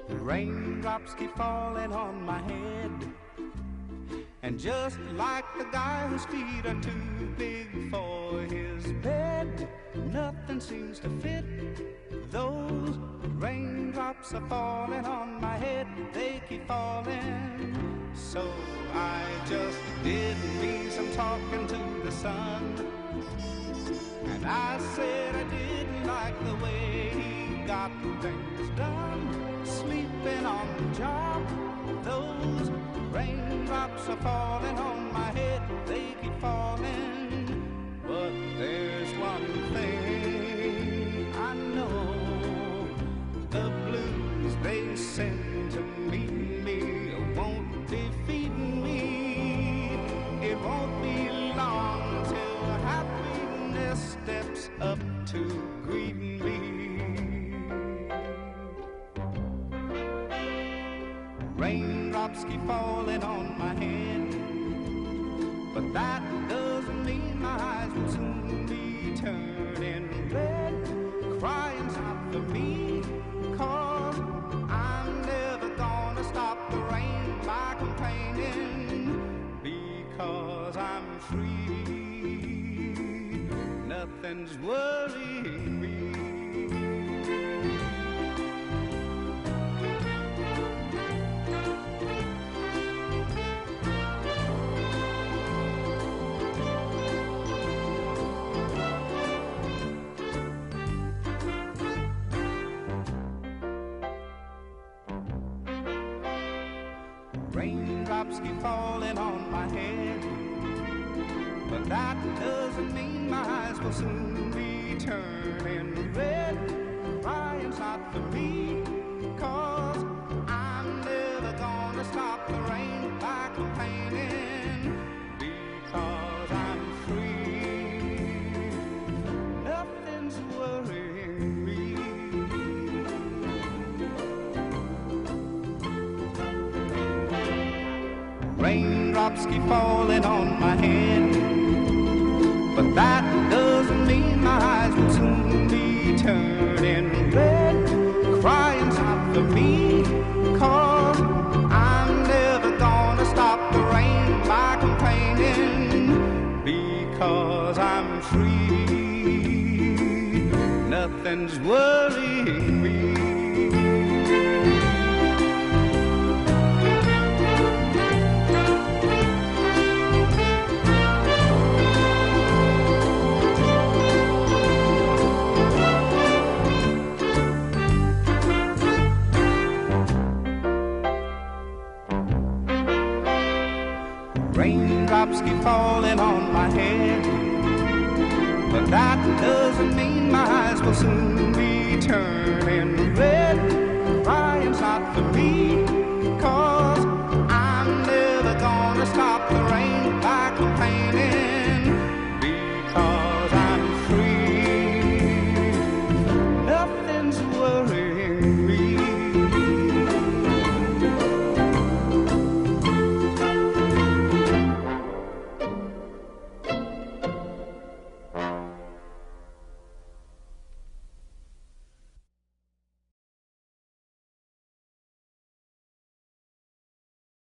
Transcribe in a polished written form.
Raindrops keep falling on my head, and just like the guy whose feet are too big for his bed, nothing seems to fit. Those raindrops are falling on my head, they keep falling. So I just did me some talking to the sun, and I said I didn't like the way he got things done. Sleeping on the job, those raindrops are falling on my head, they keep falling. But there's one thing I know, the blues they send to meet me won't defeat me. It won't be long till happiness steps up to greet me. Raindrops keep falling on my head, but that doesn't mean my eyes will soon be turning red. Crying's not for me, 'cause I'm never gonna stop the rain by complaining, because I'm free. Nothing's worrying me. Raindrops keep falling on my head, but that doesn't mean my eyes will soon be turning red. Crying's not for me, 'cause I'm never gonna stop the rain by complaining, because I'm free. Nothing's worrying me. Raindrops keep falling on my head, but that doesn't mean my eyes will soon be turning red. Crying's not for me, 'cause I'm never gonna stop the rain by complaining, because I'm free. Nothing's worrying me. Raindrops keep falling on my head, but that doesn't mean my eyes will soon be turning red. Crying's not for me,